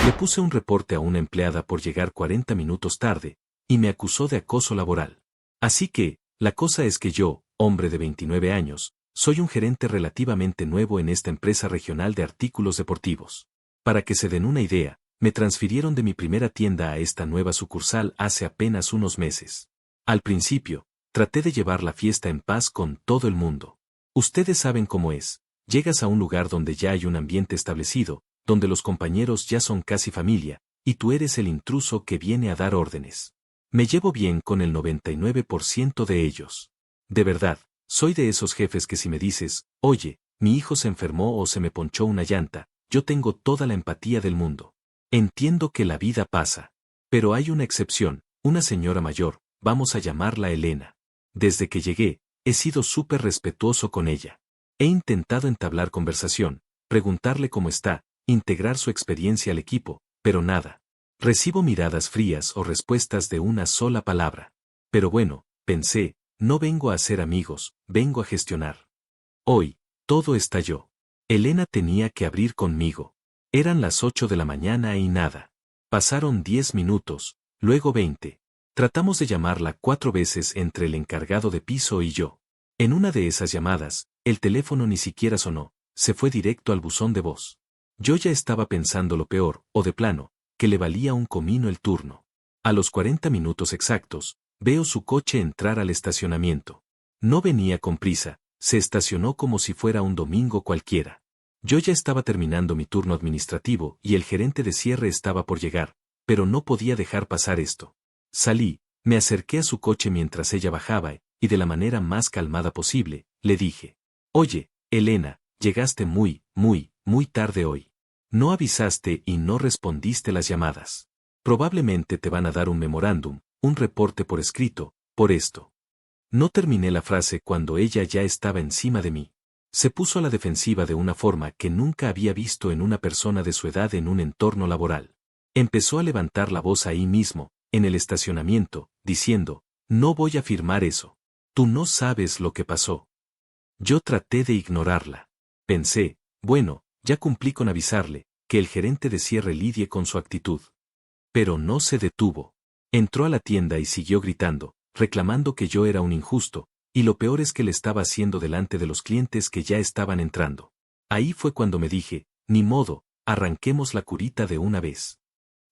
Le puse un reporte a una empleada por llegar 40 minutos tarde, y me acusó de acoso laboral. Así que, la cosa es que yo, hombre de 29 años, soy un gerente relativamente nuevo en esta empresa regional de artículos deportivos. Para que se den una idea, me transfirieron de mi primera tienda a esta nueva sucursal hace apenas unos meses. Al principio, traté de llevar la fiesta en paz con todo el mundo. Ustedes saben cómo es. Llegas a un lugar donde ya hay un ambiente establecido, donde los compañeros ya son casi familia, y tú eres el intruso que viene a dar órdenes. Me llevo bien con el 99% de ellos. De verdad, soy de esos jefes que si me dices, oye, mi hijo se enfermó o se me ponchó una llanta, yo tengo toda la empatía del mundo. Entiendo que la vida pasa. Pero hay una excepción, una señora mayor, vamos a llamarla Elena. Desde que llegué, he sido súper respetuoso con ella. He intentado entablar conversación, preguntarle cómo está, integrar su experiencia al equipo, pero nada. Recibo miradas frías o respuestas de una sola palabra. Pero bueno, pensé, no vengo a hacer amigos, vengo a gestionar. Hoy, todo estalló. Elena tenía que abrir conmigo. Eran las 8 de la mañana y nada. Pasaron 10 minutos, luego 20. Tratamos de llamarla 4 veces entre el encargado de piso y yo. En una de esas llamadas, el teléfono ni siquiera sonó, se fue directo al buzón de voz. Yo ya estaba pensando lo peor, o de plano, que le valía un comino el turno. A los 40 minutos exactos, veo su coche entrar al estacionamiento. No venía con prisa, se estacionó como si fuera un domingo cualquiera. Yo ya estaba terminando mi turno administrativo y el gerente de cierre estaba por llegar, pero no podía dejar pasar esto. Salí, me acerqué a su coche mientras ella bajaba y de la manera más calmada posible, le dije, oye, Elena, llegaste muy tarde hoy. No avisaste y no respondiste las llamadas. Probablemente te van a dar un memorándum, un reporte por escrito, por esto. No terminé la frase cuando ella ya estaba encima de mí. Se puso a la defensiva de una forma que nunca había visto en una persona de su edad en un entorno laboral. Empezó a levantar la voz ahí mismo, en el estacionamiento, diciendo, no voy a firmar eso. Tú no sabes lo que pasó. Yo traté de ignorarla. Pensé, bueno, ya cumplí con avisarle, que el gerente de cierre lidie con su actitud. Pero no se detuvo. Entró a la tienda y siguió gritando, reclamando que yo era un injusto, y lo peor es que le estaba haciendo delante de los clientes que ya estaban entrando. Ahí fue cuando me dije, ni modo, arranquemos la curita de una vez.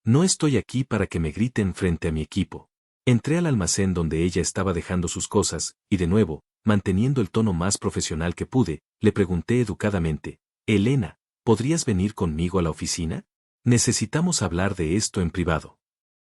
No estoy aquí para que me griten frente a mi equipo. Entré al almacén donde ella estaba dejando sus cosas, y de nuevo, manteniendo el tono más profesional que pude, le pregunté educadamente, Elena, ¿podrías venir conmigo a la oficina? Necesitamos hablar de esto en privado.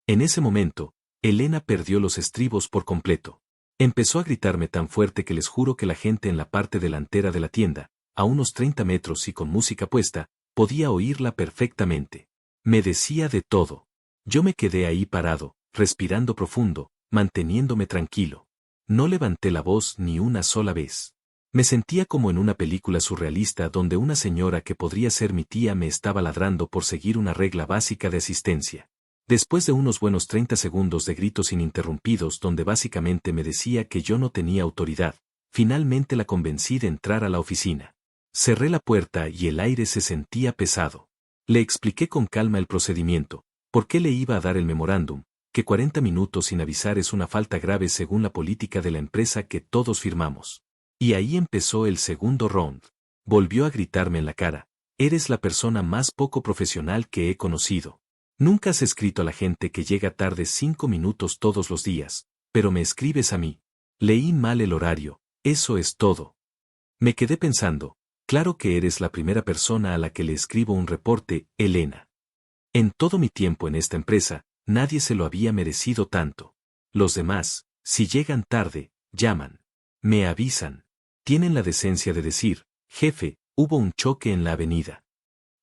En ese momento, Elena perdió los estribos por completo. Empezó a gritarme tan fuerte que les juro que la gente en la parte delantera de la tienda, a unos 30 metros y con música puesta, podía oírla perfectamente. Me decía de todo. Yo me quedé ahí parado, respirando profundo, manteniéndome tranquilo. No levanté la voz ni una sola vez. Me sentía como en una película surrealista donde una señora que podría ser mi tía me estaba ladrando por seguir una regla básica de asistencia. Después de unos buenos 30 segundos de gritos ininterrumpidos donde básicamente me decía que yo no tenía autoridad, finalmente la convencí de entrar a la oficina. Cerré la puerta y el aire se sentía pesado. Le expliqué con calma el procedimiento, por qué le iba a dar el memorándum, que 40 minutos sin avisar es una falta grave según la política de la empresa que todos firmamos. Y ahí empezó el segundo round. Volvió a gritarme en la cara, eres la persona más poco profesional que he conocido. Nunca has escrito a la gente que llega tarde 5 minutos todos los días, pero me escribes a mí. Leí mal el horario, eso es todo. Me quedé pensando, claro que eres la primera persona a la que le escribo un reporte, Elena. En todo mi tiempo en esta empresa, nadie se lo había merecido tanto. Los demás, si llegan tarde, llaman. Me avisan. Tienen la decencia de decir, jefe, hubo un choque en la avenida.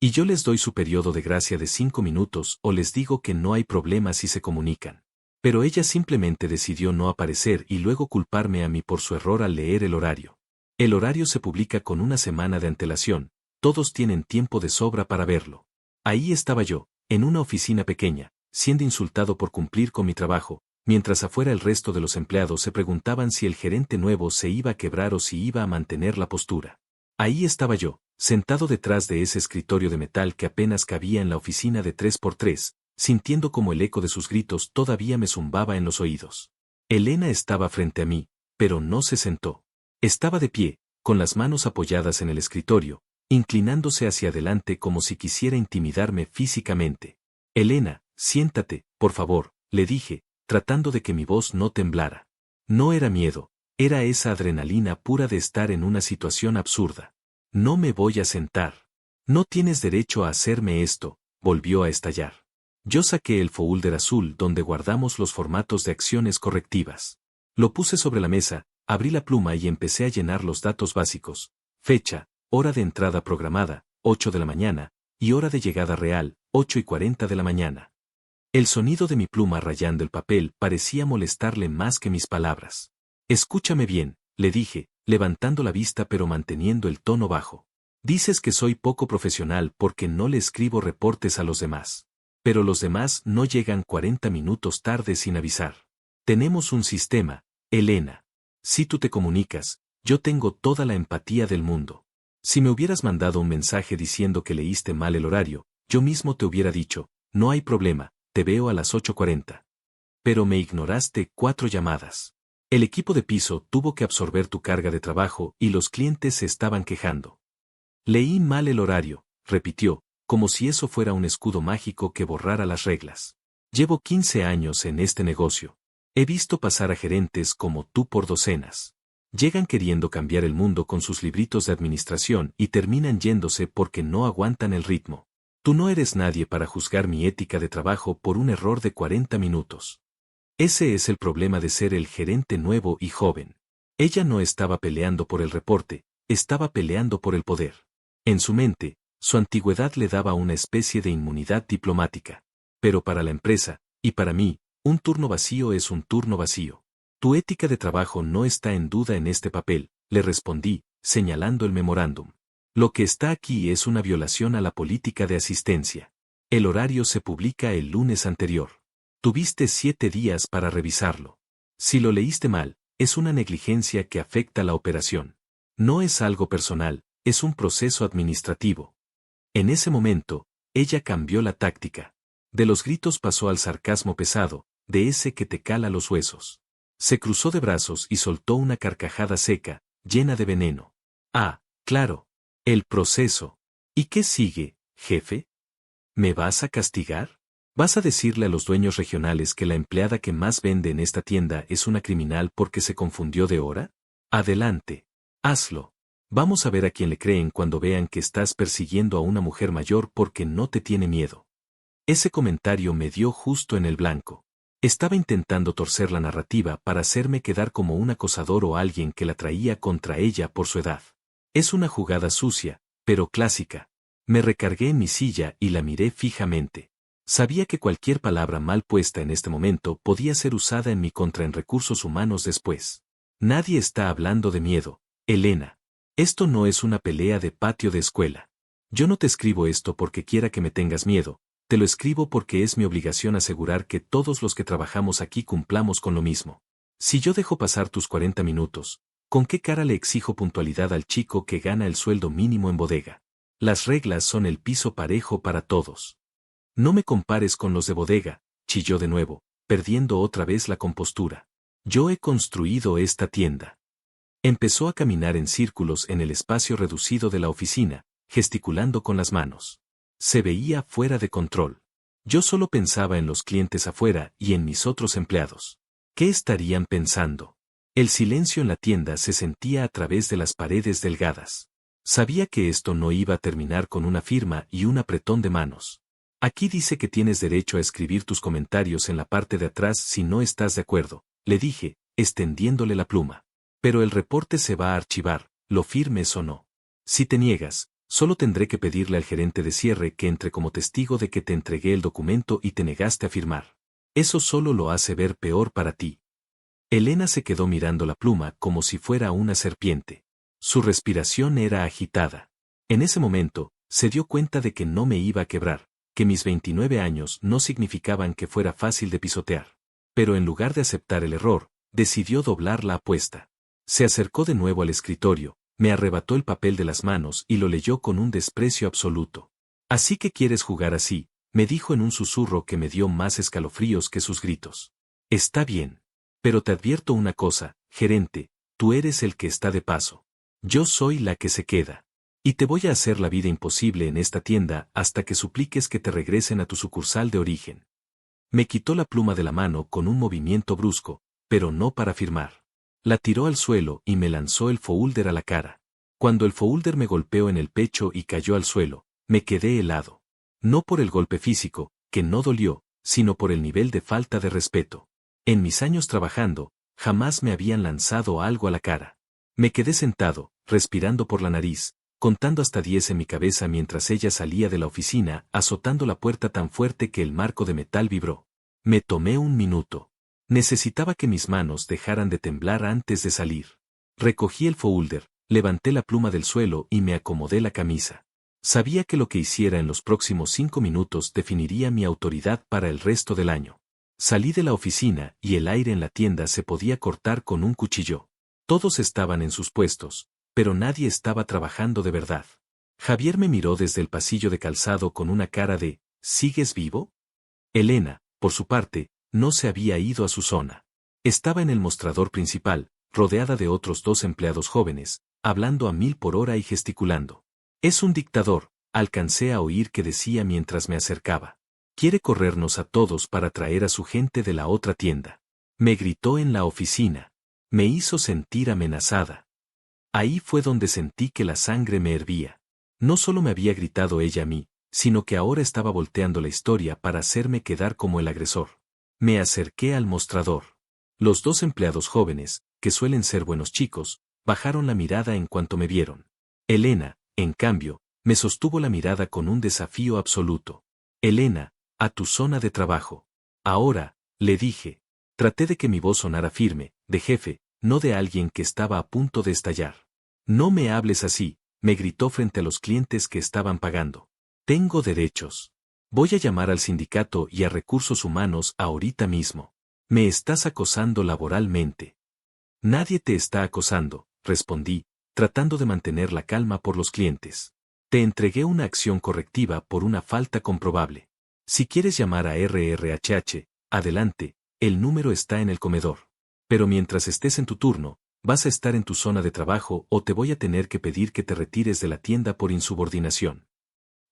Y yo les doy su periodo de gracia de 5 minutos o les digo que no hay problema si se comunican. Pero ella simplemente decidió no aparecer y luego culparme a mí por su error al leer el horario. El horario se publica con una semana de antelación, todos tienen tiempo de sobra para verlo. Ahí estaba yo, en una oficina pequeña, siendo insultado por cumplir con mi trabajo, mientras afuera el resto de los empleados se preguntaban si el gerente nuevo se iba a quebrar o si iba a mantener la postura. Ahí estaba yo, sentado detrás de ese escritorio de metal que apenas cabía en la oficina de 3x3, sintiendo como el eco de sus gritos todavía me zumbaba en los oídos. Elena estaba frente a mí, pero no se sentó. Estaba de pie, con las manos apoyadas en el escritorio, inclinándose hacia adelante como si quisiera intimidarme físicamente. Elena, siéntate, por favor, le dije, tratando de que mi voz no temblara. No era miedo, era esa adrenalina pura de estar en una situación absurda. No me voy a sentar. No tienes derecho a hacerme esto, volvió a estallar. Yo saqué el folder azul donde guardamos los formatos de acciones correctivas. Lo puse sobre la mesa, abrí la pluma y empecé a llenar los datos básicos. Fecha, hora de entrada programada, 8 de la mañana, y hora de llegada real, 8:40 de la mañana. El sonido de mi pluma rayando el papel parecía molestarle más que mis palabras. Escúchame bien, le dije, levantando la vista pero manteniendo el tono bajo. Dices que soy poco profesional porque no le escribo reportes a los demás. Pero los demás no llegan 40 minutos tarde sin avisar. Tenemos un sistema, Elena. Si tú te comunicas, yo tengo toda la empatía del mundo. Si me hubieras mandado un mensaje diciendo que leíste mal el horario, yo mismo te hubiera dicho, no hay problema, te veo a las 8:40. Pero me ignoraste 4 llamadas. El equipo de piso tuvo que absorber tu carga de trabajo y los clientes se estaban quejando. Leí mal el horario, repitió, como si eso fuera un escudo mágico que borrara las reglas. Llevo 15 años en este negocio. He visto pasar a gerentes como tú por docenas. Llegan queriendo cambiar el mundo con sus libritos de administración y terminan yéndose porque no aguantan el ritmo. Tú no eres nadie para juzgar mi ética de trabajo por un error de 40 minutos. Ese es el problema de ser el gerente nuevo y joven. Ella no estaba peleando por el reporte, estaba peleando por el poder. En su mente, su antigüedad le daba una especie de inmunidad diplomática. Pero para la empresa, y para mí, un turno vacío es un turno vacío. Tu ética de trabajo no está en duda en este papel, le respondí, señalando el memorándum. Lo que está aquí es una violación a la política de asistencia. El horario se publica el lunes anterior. Tuviste 7 días para revisarlo. Si lo leíste mal, es una negligencia que afecta la operación. No es algo personal, es un proceso administrativo. En ese momento, ella cambió la táctica. De los gritos pasó al sarcasmo pesado, de ese que te cala los huesos. Se cruzó de brazos y soltó una carcajada seca, llena de veneno. Ah, claro. El proceso. ¿Y qué sigue, jefe? ¿Me vas a castigar? ¿Vas a decirle a los dueños regionales que la empleada que más vende en esta tienda es una criminal porque se confundió de hora? Adelante. Hazlo. Vamos a ver a quién le creen cuando vean que estás persiguiendo a una mujer mayor porque no te tiene miedo. Ese comentario me dio justo en el blanco. Estaba intentando torcer la narrativa para hacerme quedar como un acosador o alguien que la traía contra ella por su edad. Es una jugada sucia, pero clásica. Me recargué en mi silla y la miré fijamente. Sabía que cualquier palabra mal puesta en este momento podía ser usada en mi contra en recursos humanos después. Nadie está hablando de miedo, Elena. Esto no es una pelea de patio de escuela. Yo no te escribo esto porque quiera que me tengas miedo, te lo escribo porque es mi obligación asegurar que todos los que trabajamos aquí cumplamos con lo mismo. Si yo dejo pasar tus 40 minutos, ¿con qué cara le exijo puntualidad al chico que gana el sueldo mínimo en bodega? Las reglas son el piso parejo para todos. No me compares con los de bodega, chilló de nuevo, perdiendo otra vez la compostura. Yo he construido esta tienda. Empezó a caminar en círculos en el espacio reducido de la oficina, gesticulando con las manos. Se veía fuera de control. Yo solo pensaba en los clientes afuera y en mis otros empleados. ¿Qué estarían pensando? El silencio en la tienda se sentía a través de las paredes delgadas. Sabía que esto no iba a terminar con una firma y un apretón de manos. Aquí dice que tienes derecho a escribir tus comentarios en la parte de atrás si no estás de acuerdo, le dije, extendiéndole la pluma. Pero el reporte se va a archivar, lo firmes o no. Si te niegas, solo tendré que pedirle al gerente de cierre que entre como testigo de que te entregué el documento y te negaste a firmar. Eso solo lo hace ver peor para ti. Elena se quedó mirando la pluma como si fuera una serpiente. Su respiración era agitada. En ese momento, se dio cuenta de que no me iba a quebrar, que mis 29 años no significaban que fuera fácil de pisotear. Pero en lugar de aceptar el error, decidió doblar la apuesta. Se acercó de nuevo al escritorio, me arrebató el papel de las manos y lo leyó con un desprecio absoluto. Así que quieres jugar así, me dijo en un susurro que me dio más escalofríos que sus gritos. Está bien. Pero te advierto una cosa, gerente, tú eres el que está de paso. Yo soy la que se queda. Y te voy a hacer la vida imposible en esta tienda hasta que supliques que te regresen a tu sucursal de origen. Me quitó la pluma de la mano con un movimiento brusco, pero no para firmar. La tiró al suelo y me lanzó el folder a la cara. Cuando el folder me golpeó en el pecho y cayó al suelo, me quedé helado. No por el golpe físico, que no dolió, sino por el nivel de falta de respeto. En mis años trabajando, jamás me habían lanzado algo a la cara. Me quedé sentado, respirando por la nariz, contando hasta 10 en mi cabeza mientras ella salía de la oficina, azotando la puerta tan fuerte que el marco de metal vibró. Me tomé un minuto. Necesitaba que mis manos dejaran de temblar antes de salir. Recogí el folder, levanté la pluma del suelo y me acomodé la camisa. Sabía que lo que hiciera en los próximos 5 minutos definiría mi autoridad para el resto del año. Salí de la oficina y el aire en la tienda se podía cortar con un cuchillo. Todos estaban en sus puestos, pero nadie estaba trabajando de verdad. Javier me miró desde el pasillo de calzado con una cara de ¿sigues vivo? Elena, por su parte, no se había ido a su zona. Estaba en el mostrador principal, rodeada de otros 2 empleados jóvenes, hablando a 1000 por hora y gesticulando. Es un dictador, alcancé a oír que decía mientras me acercaba. Quiere corrernos a todos para traer a su gente de la otra tienda. Me gritó en la oficina. Me hizo sentir amenazada. Ahí fue donde sentí que la sangre me hervía. No solo me había gritado ella a mí, sino que ahora estaba volteando la historia para hacerme quedar como el agresor. Me acerqué al mostrador. Los 2 empleados jóvenes, que suelen ser buenos chicos, bajaron la mirada en cuanto me vieron. Elena, en cambio, me sostuvo la mirada con un desafío absoluto. Elena, a tu zona de trabajo. Ahora, le dije. Traté de que mi voz sonara firme, de jefe, no de alguien que estaba a punto de estallar. No me hables así, me gritó frente a los clientes que estaban pagando. Tengo derechos. Voy a llamar al sindicato y a recursos humanos ahorita mismo. Me estás acosando laboralmente. Nadie te está acosando, respondí, tratando de mantener la calma por los clientes. Te entregué una acción correctiva por una falta comprobable. Si quieres llamar a RRHH, adelante, el número está en el comedor. Pero mientras estés en tu turno, vas a estar en tu zona de trabajo o te voy a tener que pedir que te retires de la tienda por insubordinación.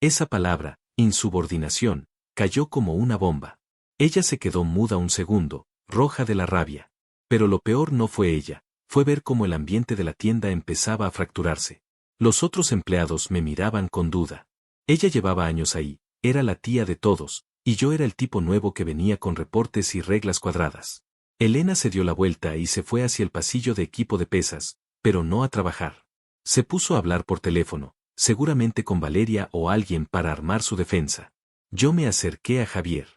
Esa palabra, insubordinación, cayó como una bomba. Ella se quedó muda un segundo, roja de la rabia. Pero lo peor no fue ella, fue ver cómo el ambiente de la tienda empezaba a fracturarse. Los otros empleados me miraban con duda. Ella llevaba años ahí, era la tía de todos, y yo era el tipo nuevo que venía con reportes y reglas cuadradas. Elena se dio la vuelta y se fue hacia el pasillo de equipo de pesas, pero no a trabajar. Se puso a hablar por teléfono, seguramente con Valeria o alguien para armar su defensa. Yo me acerqué a Javier.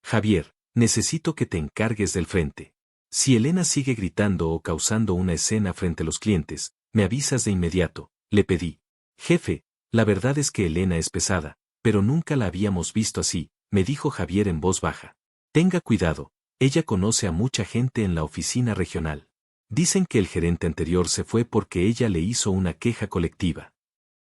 Javier, necesito que te encargues del frente. Si Elena sigue gritando o causando una escena frente a los clientes, me avisas de inmediato, le pedí. Jefe, la verdad es que Elena es pesada, pero nunca la habíamos visto así, me dijo Javier en voz baja. Tenga cuidado, ella conoce a mucha gente en la oficina regional. Dicen que el gerente anterior se fue porque ella le hizo una queja colectiva.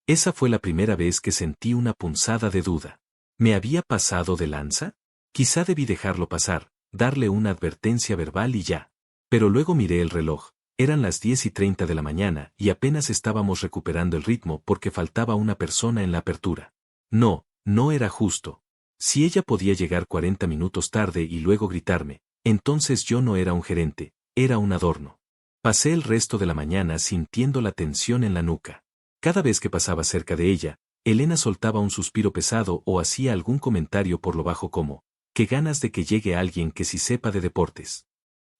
Esa fue la primera vez que sentí una punzada de duda. ¿Me había pasado de lanza? Quizá debí dejarlo pasar, darle una advertencia verbal y ya. Pero luego miré el reloj, eran las 10:30 de la mañana y apenas estábamos recuperando el ritmo porque faltaba una persona en la apertura. No, no era justo. Si ella podía llegar 40 minutos tarde y luego gritarme, entonces yo no era un gerente, era un adorno. Pasé el resto de la mañana sintiendo la tensión en la nuca. Cada vez que pasaba cerca de ella, Elena soltaba un suspiro pesado o hacía algún comentario por lo bajo como, qué ganas de que llegue alguien que sí sepa de deportes.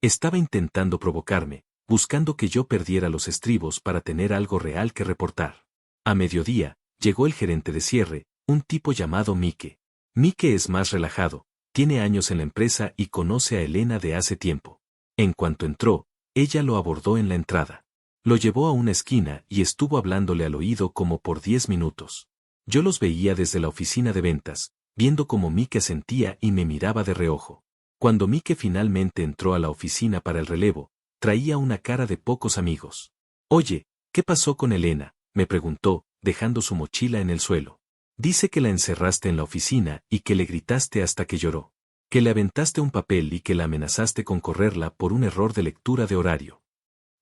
Estaba intentando provocarme, buscando que yo perdiera los estribos para tener algo real que reportar. A mediodía, llegó el gerente de cierre, un tipo llamado Mike. Mike es más relajado, tiene años en la empresa y conoce a Elena de hace tiempo. En cuanto entró, ella lo abordó en la entrada. Lo llevó a una esquina y estuvo hablándole al oído como por 10 minutos. Yo los veía desde la oficina de ventas, viendo cómo Mike asentía y me miraba de reojo. Cuando Mike finalmente entró a la oficina para el relevo, traía una cara de pocos amigos. Oye, ¿Qué pasó con Elena?, me preguntó, dejando su mochila en el suelo. Dice que la encerraste en la oficina y que le gritaste hasta que lloró. Que le aventaste un papel y que la amenazaste con correrla por un error de lectura de horario.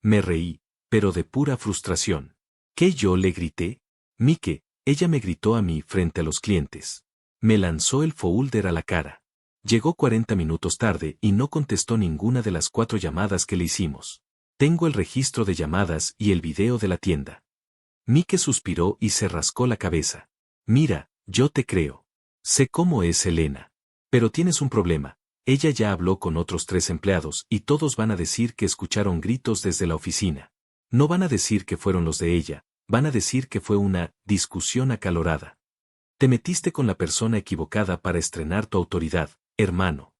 Me reí, pero de pura frustración. ¿Qué yo le grité? Mike, ella me gritó a mí frente a los clientes. Me lanzó el folder a la cara. Llegó 40 minutos tarde y no contestó ninguna de las 4 llamadas que le hicimos. Tengo el registro de llamadas y el video de la tienda. Mike suspiró y se rascó la cabeza. Mira, yo te creo. Sé cómo es Elena. Pero tienes un problema. Ella ya habló con otros 3 empleados y todos van a decir que escucharon gritos desde la oficina. No van a decir que fueron los de ella, van a decir que fue una discusión acalorada. Te metiste con la persona equivocada para estrenar tu autoridad, hermano.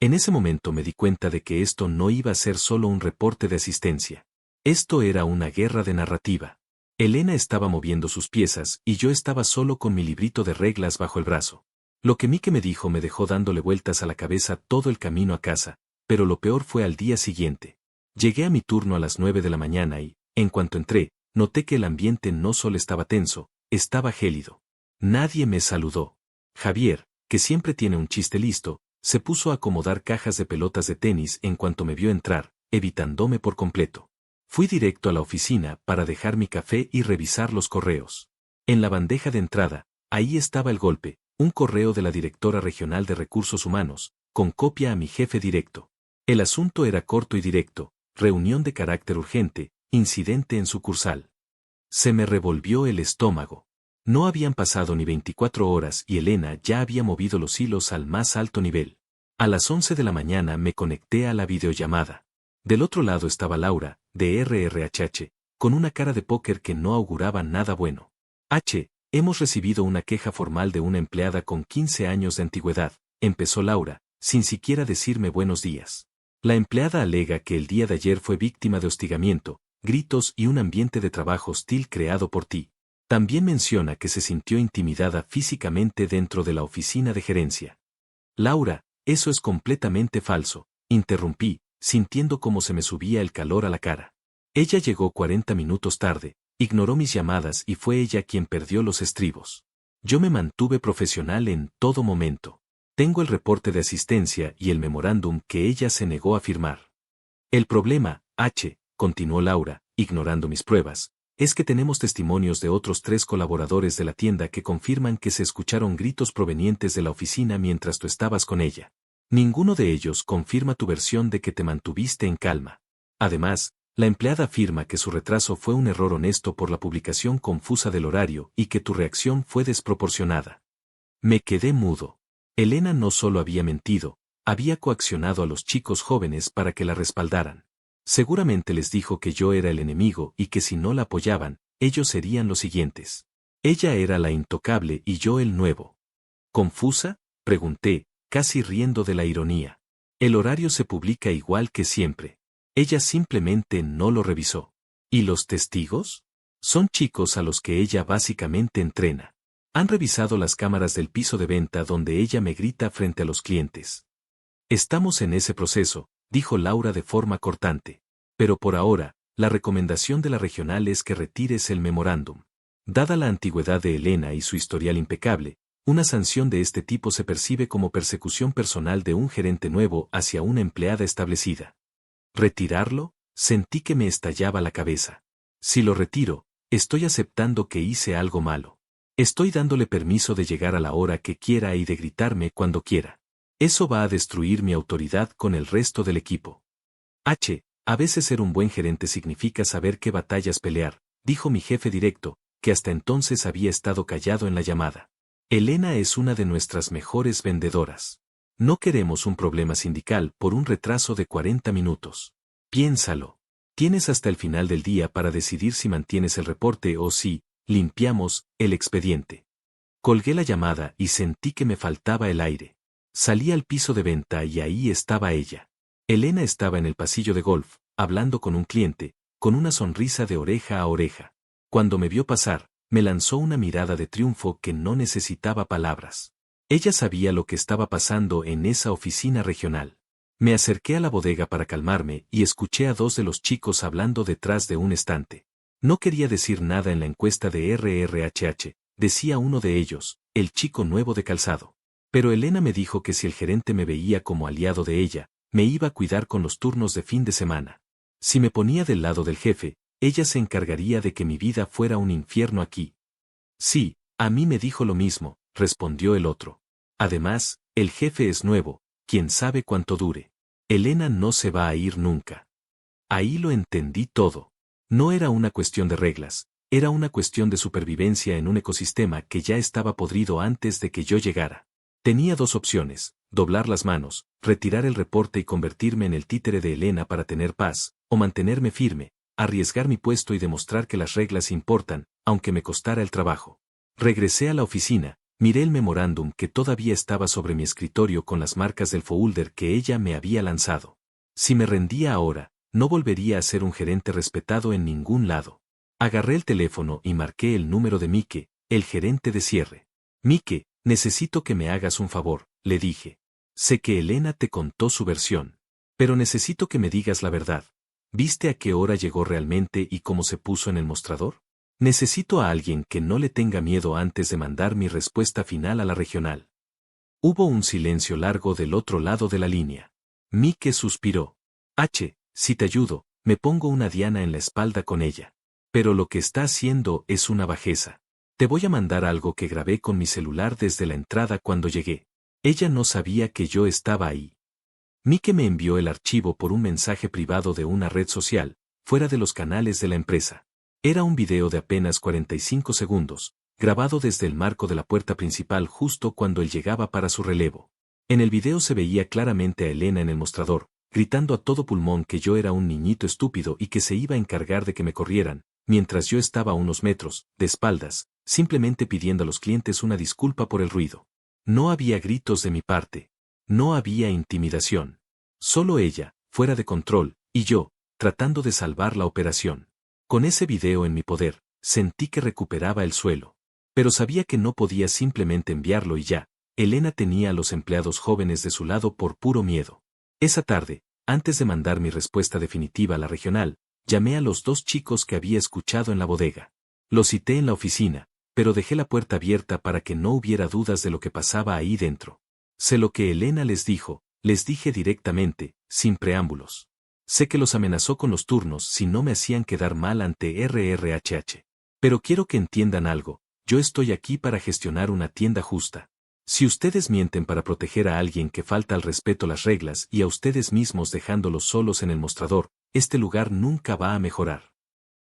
En ese momento me di cuenta de que esto no iba a ser solo un reporte de asistencia. Esto era una guerra de narrativa. Elena estaba moviendo sus piezas y yo estaba solo con mi librito de reglas bajo el brazo. Lo que Mike me dijo me dejó dándole vueltas a la cabeza todo el camino a casa, pero lo peor fue al día siguiente. Llegué a mi turno a las 9 de la mañana y, en cuanto entré, noté que el ambiente no solo estaba tenso, estaba gélido. Nadie me saludó. Javier, que siempre tiene un chiste listo, se puso a acomodar cajas de pelotas de tenis en cuanto me vio entrar, evitándome por completo. Fui directo a la oficina para dejar mi café y revisar los correos. En la bandeja de entrada, ahí estaba el golpe, un correo de la directora regional de Recursos Humanos, con copia a mi jefe directo. El asunto era corto y directo, reunión de carácter urgente, incidente en sucursal. Se me revolvió el estómago. No habían pasado ni 24 horas y Elena ya había movido los hilos al más alto nivel. A las 11 de la mañana me conecté a la videollamada. Del otro lado estaba Laura, de RRHH, con una cara de póker que no auguraba nada bueno. Hemos recibido una queja formal de una empleada con 15 años de antigüedad, empezó Laura, sin siquiera decirme buenos días. La empleada alega que el día de ayer fue víctima de hostigamiento, gritos y un ambiente de trabajo hostil creado por ti. También menciona que se sintió intimidada físicamente dentro de la oficina de gerencia. Laura, eso es completamente falso, interrumpí, sintiendo cómo se me subía el calor a la cara. Ella llegó 40 minutos tarde, ignoró mis llamadas y fue ella quien perdió los estribos. Yo me mantuve profesional en todo momento. Tengo el reporte de asistencia y el memorándum que ella se negó a firmar. El problema, continuó Laura, ignorando mis pruebas, es que tenemos testimonios de otros 3 colaboradores de la tienda que confirman que se escucharon gritos provenientes de la oficina mientras tú estabas con ella. Ninguno de ellos confirma tu versión de que te mantuviste en calma. Además, la empleada afirma que su retraso fue un error honesto por la publicación confusa del horario y que tu reacción fue desproporcionada. Me quedé mudo. Elena no solo había mentido, había coaccionado a los chicos jóvenes para que la respaldaran. Seguramente les dijo que yo era el enemigo y que si no la apoyaban, ellos serían los siguientes. Ella era la intocable y yo el nuevo. ¿Confusa?, pregunté, casi riendo de la ironía. El horario se publica igual que siempre. Ella simplemente no lo revisó. ¿Y los testigos? Son chicos a los que ella básicamente entrena. Han revisado las cámaras del piso de venta donde ella me grita frente a los clientes. Estamos en ese proceso, dijo Laura de forma cortante. Pero por ahora, la recomendación de la regional es que retires el memorándum. Dada la antigüedad de Elena y su historial impecable, una sanción de este tipo se percibe como persecución personal de un gerente nuevo hacia una empleada establecida. ¿Retirarlo? Sentí que me estallaba la cabeza. Si lo retiro, estoy aceptando que hice algo malo. Estoy dándole permiso de llegar a la hora que quiera y de gritarme cuando quiera. Eso va a destruir mi autoridad con el resto del equipo. A veces ser un buen gerente significa saber qué batallas pelear, dijo mi jefe directo, que hasta entonces había estado callado en la llamada. Elena es una de nuestras mejores vendedoras. No queremos un problema sindical por un retraso de 40 minutos. Piénsalo. Tienes hasta el final del día para decidir si mantienes el reporte o si limpiamos el expediente. Colgué la llamada y sentí que me faltaba el aire. Salí al piso de venta y ahí estaba ella. Elena estaba en el pasillo de golf, hablando con un cliente, con una sonrisa de oreja a oreja. Cuando me vio pasar, me lanzó una mirada de triunfo que no necesitaba palabras. Ella sabía lo que estaba pasando en esa oficina regional. Me acerqué a la bodega para calmarme y escuché a 2 de los chicos hablando detrás de un estante. No quería decir nada en la encuesta de RRHH, decía uno de ellos, el chico nuevo de calzado. Pero Elena me dijo que si el gerente me veía como aliado de ella, me iba a cuidar con los turnos de fin de semana. Si me ponía del lado del jefe, ella se encargaría de que mi vida fuera un infierno aquí. Sí, a mí me dijo lo mismo, respondió el otro. Además, el jefe es nuevo, quién sabe cuánto dure. Elena no se va a ir nunca. Ahí lo entendí todo. No era una cuestión de reglas, era una cuestión de supervivencia en un ecosistema que ya estaba podrido antes de que yo llegara. Tenía dos opciones, doblar las manos, retirar el reporte y convertirme en el títere de Elena para tener paz, o mantenerme firme, arriesgar mi puesto y demostrar que las reglas importan, aunque me costara el trabajo. Regresé a la oficina, miré el memorándum que todavía estaba sobre mi escritorio con las marcas del folder que ella me había lanzado. Si me rendía ahora, no volvería a ser un gerente respetado en ningún lado. Agarré el teléfono y marqué el número de Mike, el gerente de cierre. Mike, necesito que me hagas un favor, le dije. Sé que Elena te contó su versión. Pero necesito que me digas la verdad. ¿Viste a qué hora llegó realmente y cómo se puso en el mostrador? Necesito a alguien que no le tenga miedo antes de mandar mi respuesta final a la regional. Hubo un silencio largo del otro lado de la línea. Mike suspiró. Si te ayudo, me pongo una diana en la espalda con ella. Pero lo que está haciendo es una bajeza. Te voy a mandar algo que grabé con mi celular desde la entrada cuando llegué. Ella no sabía que yo estaba ahí. Mike me envió el archivo por un mensaje privado de una red social, fuera de los canales de la empresa. Era un video de apenas 45 segundos, grabado desde el marco de la puerta principal justo cuando él llegaba para su relevo. En el video se veía claramente a Elena en el mostrador, gritando a todo pulmón que yo era un niñito estúpido y que se iba a encargar de que me corrieran, mientras yo estaba a unos metros, de espaldas, simplemente pidiendo a los clientes una disculpa por el ruido. No había gritos de mi parte. No había intimidación. Solo ella, fuera de control, y yo, tratando de salvar la operación. Con ese video en mi poder, sentí que recuperaba el suelo. Pero sabía que no podía simplemente enviarlo y ya. Elena tenía a los empleados jóvenes de su lado por puro miedo. Esa tarde, antes de mandar mi respuesta definitiva a la regional, llamé a los dos chicos que había escuchado en la bodega. Los cité en la oficina, pero dejé la puerta abierta para que no hubiera dudas de lo que pasaba ahí dentro. Sé lo que Elena les dijo, les dije directamente, sin preámbulos. Sé que los amenazó con los turnos si no me hacían quedar mal ante RRHH. Pero quiero que entiendan algo, yo estoy aquí para gestionar una tienda justa. Si ustedes mienten para proteger a alguien que falta al respeto a las reglas y a ustedes mismos dejándolos solos en el mostrador, este lugar nunca va a mejorar.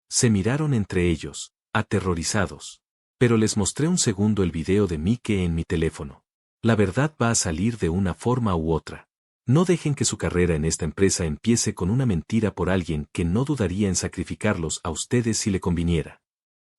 Se miraron entre ellos, aterrorizados. Pero les mostré un segundo el video de Mike en mi teléfono. La verdad va a salir de una forma u otra. No dejen que su carrera en esta empresa empiece con una mentira por alguien que no dudaría en sacrificarlos a ustedes si le conviniera.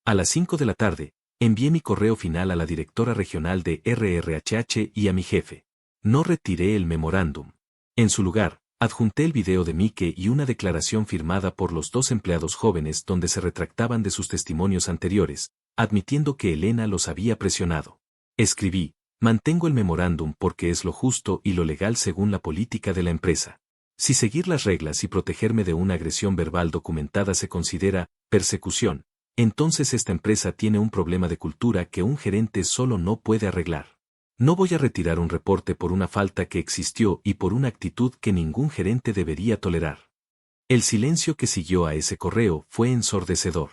A las 5 de la tarde, envié mi correo final a la directora regional de RRHH y a mi jefe. No retiré el memorándum. En su lugar, adjunté el video de Mike y una declaración firmada por los dos empleados jóvenes donde se retractaban de sus testimonios anteriores, admitiendo que Elena los había presionado. Escribí, mantengo el memorándum porque es lo justo y lo legal según la política de la empresa. Si seguir las reglas y protegerme de una agresión verbal documentada se considera persecución, entonces esta empresa tiene un problema de cultura que un gerente solo no puede arreglar. No voy a retirar un reporte por una falta que existió y por una actitud que ningún gerente debería tolerar. El silencio que siguió a ese correo fue ensordecedor.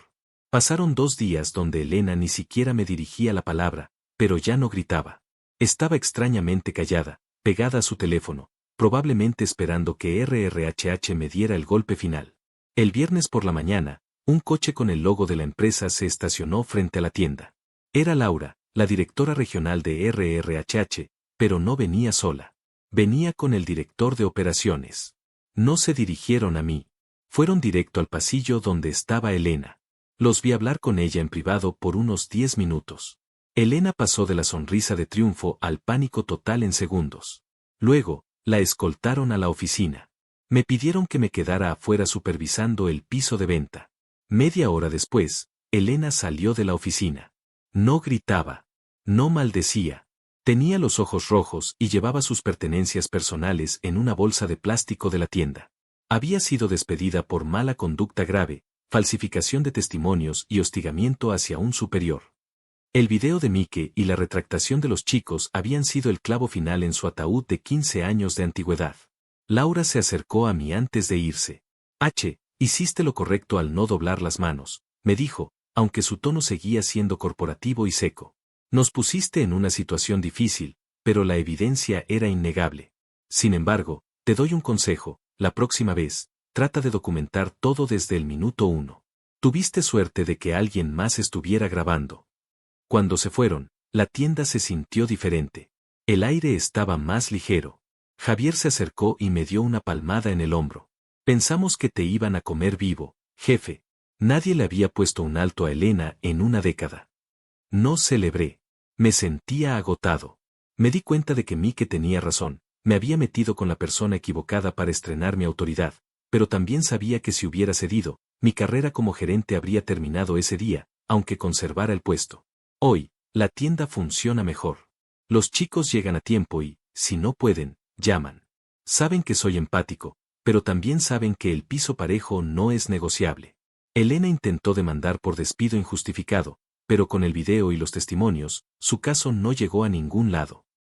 Pasaron 2 días donde Elena ni siquiera me dirigía la palabra, pero ya no gritaba. Estaba extrañamente callada, pegada a su teléfono, probablemente esperando que RRHH me diera el golpe final. El viernes por la mañana, un coche con el logo de la empresa se estacionó frente a la tienda. Era Laura, la directora regional de RRHH, pero no venía sola. Venía con el director de operaciones. No se dirigieron a mí. Fueron directo al pasillo donde estaba Elena. Los vi hablar con ella en privado por unos 10 minutos. Elena pasó de la sonrisa de triunfo al pánico total en segundos. Luego, la escoltaron a la oficina. Me pidieron que me quedara afuera supervisando el piso de venta. Media hora después, Elena salió de la oficina. No gritaba. No maldecía. Tenía los ojos rojos y llevaba sus pertenencias personales en una bolsa de plástico de la tienda. Había sido despedida por mala conducta grave, falsificación de testimonios y hostigamiento hacia un superior. El video de Mike y la retractación de los chicos habían sido el clavo final en su ataúd de 15 años de antigüedad. Laura se acercó a mí antes de irse. Hiciste lo correcto al no doblar las manos, me dijo, aunque su tono seguía siendo corporativo y seco. Nos pusiste en una situación difícil, pero la evidencia era innegable. Sin embargo, te doy un consejo, la próxima vez, trata de documentar todo desde el minuto 1. Tuviste suerte de que alguien más estuviera grabando. Cuando se fueron, la tienda se sintió diferente. El aire estaba más ligero. Javier se acercó y me dio una palmada en el hombro. Pensamos que te iban a comer vivo, jefe. Nadie le había puesto un alto a Elena en una década. No celebré. Me sentía agotado. Me di cuenta de que Mike tenía razón. Me había metido con la persona equivocada para estrenar mi autoridad, pero también sabía que si hubiera cedido, mi carrera como gerente habría terminado ese día, aunque conservara el puesto. Hoy, la tienda funciona mejor. Los chicos llegan a tiempo y, si no pueden, llaman. Saben que soy empático, pero también saben que el piso parejo no es negociable. Elena intentó demandar por despido injustificado, pero con el video y los testimonios, su caso no llegó a ningún lado.